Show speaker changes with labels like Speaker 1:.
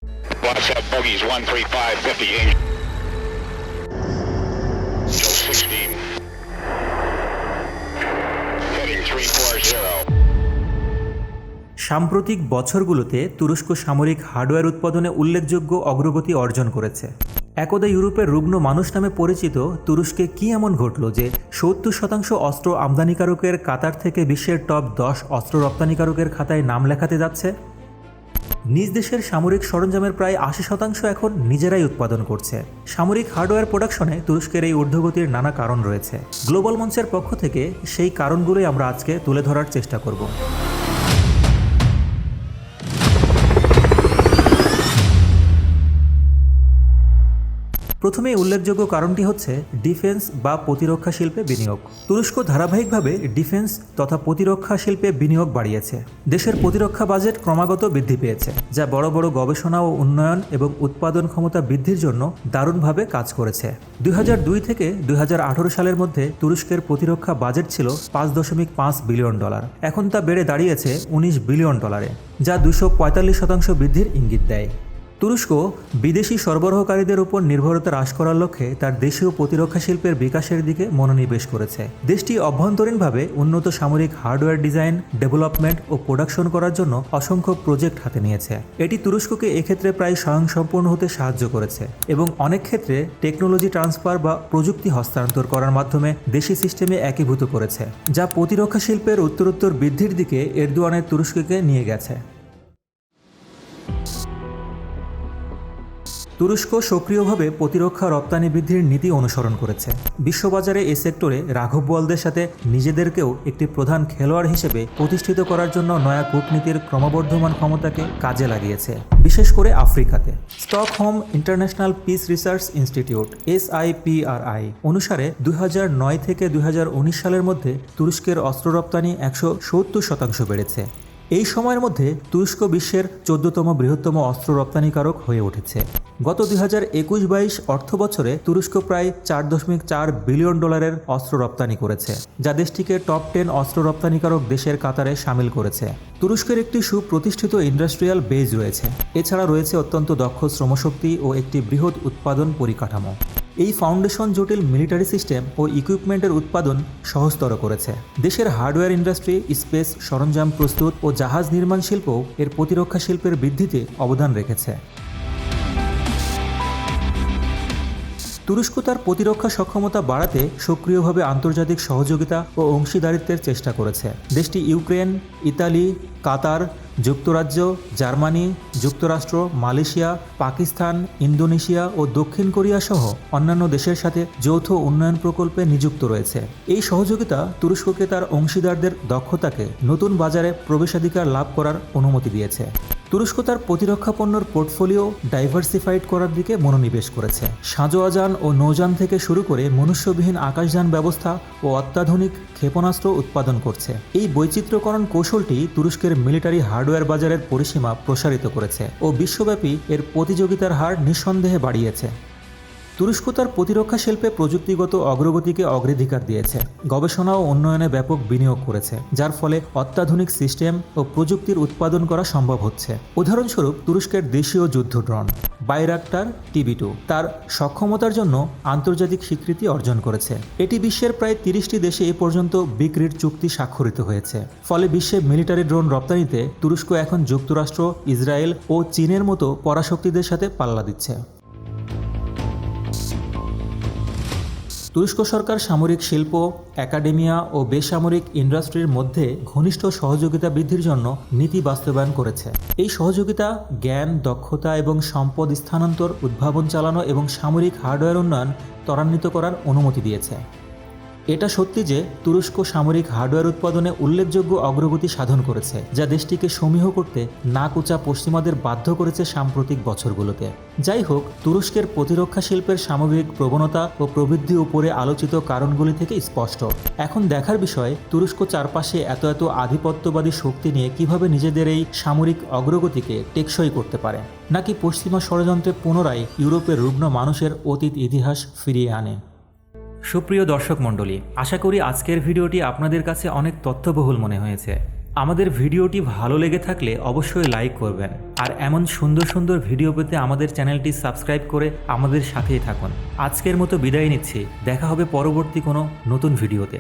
Speaker 1: Watch out, bogeys 135, 50 Angel 16. Heading 340.
Speaker 2: সাম্প্রতিক বছরগুলোতে তুরস্ক সামরিক হার্ডওয়্যার উৎপাদনে উল্লেখযোগ্য অগ্রগতি অর্জন করেছে। একদা ইউরোপের রুগ্ন মানুষ নামে পরিচিত তুরস্কে কী এমন ঘটল যে 70% অস্ত্র আমদানিকারকের কাতার থেকে বিশ্বের টপ 10 অস্ত্র রপ্তানিকারকের খাতায় নাম লেখাতে যাচ্ছে? নিজ দেশের সামরিক সরঞ্জামের প্রায় 80% এখন নিজেরাই উৎপাদন করছে। সামরিক হার্ডওয়্যার প্রোডাকশনে তুরস্কের এই ঊর্ধ্বগতির নানা কারণ রয়েছে। গ্লোবাল মঞ্চের পক্ষ থেকে সেই কারণগুলোই আমরা আজকে তুলে ধরার চেষ্টা করব। প্রথমে উল্লেখযোগ্য কারণটি হচ্ছে ডিফেন্স বা প্রতিরক্ষা শিল্পে বিনিয়োগ। তুরস্ক ধারাবাহিকভাবে ডিফেন্স তথা প্রতিরক্ষা শিল্পে বিনিয়োগ বাড়িয়েছে। দেশের প্রতিরক্ষা বাজেট ক্রমাগত বৃদ্ধি পেয়েছে, যা বড় বড় গবেষণা ও উন্নয়ন এবং উৎপাদন ক্ষমতা বৃদ্ধির জন্য দারুণভাবে কাজ করেছে। 2002 থেকে 2018 সালের মধ্যে তুরস্কের প্রতিরক্ষা বাজেট ছিল $5.5 বিলিয়ন। এখন তা বেড়ে দাঁড়িয়েছে $19 বিলিয়ন, যা 245% বৃদ্ধির ইঙ্গিত দেয়। তুরস্ক বিদেশি সরবরাহকারীদের উপর নির্ভরতা হ্রাস করার লক্ষ্যে তার দেশীয় প্রতিরক্ষা শিল্পের বিকাশের দিকে মনোনিবেশ করেছে। দেশটি অভ্যন্তরীণভাবে উন্নত সামরিক হার্ডওয়্যার ডিজাইন, ডেভেলপমেন্ট ও প্রোডাকশন করার জন্য অসংখ্য প্রজেক্ট হাতে নিয়েছে। এটি তুরস্ককে এক্ষেত্রে প্রায় স্বয়ংসম্পূর্ণ হতে সাহায্য করেছে এবং অনেক ক্ষেত্রে টেকনোলজি ট্রান্সফার বা প্রযুক্তি হস্তান্তর করার মাধ্যমে দেশি সিস্টেমে একীভূত করেছে, যা প্রতিরক্ষা শিল্পের উত্তরোত্তর বৃদ্ধির দিকে এরদোয়ানের তুরস্ককে নিয়ে গেছে। তুরস্ক সক্রিয়ভাবে প্রতিরক্ষা রপ্তানি বৃদ্ধির নীতি অনুসরণ করেছে। বিশ্ববাজারে এ সেক্টরে রাঘব বোয়ালদের সাথে নিজেদেরকেও একটি প্রধান খেলোয়াড় হিসেবে প্রতিষ্ঠিত করার জন্য নয়া কূটনীতির ক্রমবর্ধমান ক্ষমতাকে কাজে লাগিয়েছে, বিশেষ করে আফ্রিকাতে। Stockholm International Peace Research Institute SIPRI অনুসারে 2009 থেকে 2019 সালের মধ্যে তুরস্কের অস্ত্র রপ্তানি 170% বেড়েছে। এই সময়ের মধ্যে তুরস্ক বিশ্বের 14তম বৃহত্তম অস্ত্র রপ্তানিকারক হয়ে উঠেছে। গত 2021-22 অর্থ বছরে তুরস্ক প্রায় $4.4 বিলিয়ন অস্ত্র রপ্তানি করেছে, যা দেশটিকে টপ 10 অস্ত্র রপ্তানিকারক দেশের কাতারে সামিল করেছে। তুরস্কের একটি সুপ্রতিষ্ঠিত ইন্ডাস্ট্রিয়াল বেজ রয়েছে। এছাড়া রয়েছে অত্যন্ত দক্ষ শ্রমশক্তি ও একটি বৃহৎ উৎপাদন পরিকাঠামো। এই ফাউন্ডেশন জটিল মিলিটারি সিস্টেম ও ইকুইপমেন্টের উৎপাদন সহজতর করেছে। দেশের হার্ডওয়্যার ইন্ডাস্ট্রি, স্পেস সরঞ্জাম প্রস্তুত ও জাহাজ নির্মাণ শিল্পও এর প্রতিরক্ষা শিল্পের বৃদ্ধিতে অবদান রেখেছে। তুরস্ক তার প্রতিরক্ষা সক্ষমতা বাড়াতে সক্রিয়ভাবে আন্তর্জাতিক সহযোগিতা ও অংশীদারিত্বের চেষ্টা করেছে। দেশটি ইউক্রেন, ইতালি, কাতার, যুক্তরাজ্য, জার্মানি, যুক্তরাষ্ট্র, মালয়েশিয়া, পাকিস্তান, ইন্দোনেশিয়া ও দক্ষিণ কোরিয়া সহ অন্যান্য দেশের সাথে যৌথ উন্নয়ন প্রকল্পে নিযুক্ত রয়েছে। এই সহযোগিতা তুরস্ককে তার অংশীদারদের দক্ষতাকে নতুন বাজারে প্রবেশাধিকার লাভ করার অনুমতি দিয়েছে। তুরস্ক তার প্রতিরক্ষা পণ্যের পোর্টফোলিও ডাইভার্সিফাইড করার দিকে মনোনিবেশ করেছে। সাঁজোয়াযান ও নৌযান থেকে শুরু করে মনুষ্যবিহীন আকাশযান ব্যবস্থা ও অত্যাধুনিক ক্ষেপণাস্ত্র উৎপাদন করছে। এই বৈচিত্র্যকরণ কৌশলটি তুরস্কের মিলিটারি হার্ডওয়্যার বাজারের পরিসীমা প্রসারিত করেছে ও বিশ্বব্যাপী এর প্রতিযোগিতার হার নিঃসন্দেহে বাড়িয়েছে। তুরস্ক তার প্রতিরক্ষা শিল্পে প্রযুক্তিগত অগ্রগতিকে অগ্রাধিকার দিয়েছে, গবেষণা ও উন্নয়নে ব্যাপক বিনিয়োগ করেছে, যার ফলে অত্যাধুনিক সিস্টেম ও প্রযুক্তির উৎপাদন করা সম্ভব হচ্ছে। উদাহরণস্বরূপ তুরস্কের দেশীয় যুদ্ধ ড্রোন বাইরাক্টার TB2 তার সক্ষমতার জন্য আন্তর্জাতিক স্বীকৃতি অর্জন করেছে। এটি বিশ্বের প্রায় 30টি দেশে এ পর্যন্ত বিক্রির চুক্তি স্বাক্ষরিত হয়েছে। ফলে বিশ্বে মিলিটারি ড্রোন রপ্তানিতে তুরস্ক এখন যুক্তরাষ্ট্র, ইসরায়েল ও চীনের মতো পরাশক্তিদের সাথে পাল্লা দিচ্ছে। তুরস্ক সরকার সামরিক শিল্প, একাডেমিয়া ও বেসামরিক ইন্ডাস্ট্রির মধ্যে ঘনিষ্ঠ সহযোগিতা বৃদ্ধির জন্য নীতি বাস্তবায়ন করেছে। এই সহযোগিতা জ্ঞান, দক্ষতা এবং সম্পদ স্থানান্তর, উদ্ভাবন চালানো এবং সামরিক হার্ডওয়্যার উন্নয়ন ত্বরান্বিত করার অনুমতি দিয়েছে। এটা সত্যি যে তুরস্ক সামরিক হার্ডওয়্যার উৎপাদনে উল্লেখযোগ্য অগ্রগতি সাধন করেছে, যা দেশটিকে সমীহ করতে নাক-উঁচা পশ্চিমাদের বাধ্য করেছে সাম্প্রতিক বছরগুলোতে। যাই হোক, তুরস্কের প্রতিরক্ষা শিল্পের সামগ্রিক প্রবণতা ও প্রবৃদ্ধি উপরে আলোচিত কারণগুলি থেকে স্পষ্ট। এখন দেখার বিষয়, তুরস্ক চারপাশে এত আধিপত্যবাদী শক্তি নিয়ে কিভাবে নিজেদের এই সামরিক অগ্রগতিকে টেকসই করতে পারে, নাকি পশ্চিমা ষড়যন্ত্রে পুনরায় ইউরোপের রুগ্ন মানুষের অতীত ইতিহাস ফিরিয়ে আনে। সুপ্রিয় দর্শক মণ্ডলী, আশা করি আজকের ভিডিওটি আপনাদের কাছে অনেক তথ্যবহুল মনে হয়েছে। আমাদের ভিডিওটি ভালো লেগে থাকলে অবশ্যই লাইক করবেন আর এমন সুন্দর সুন্দর ভিডিও পেতে আমাদের চ্যানেলটি সাবস্ক্রাইব করে আমাদের সাথেই থাকুন। আজকের মতো বিদায় নিচ্ছি, দেখা হবে পরবর্তী কোনো নতুন ভিডিওতে।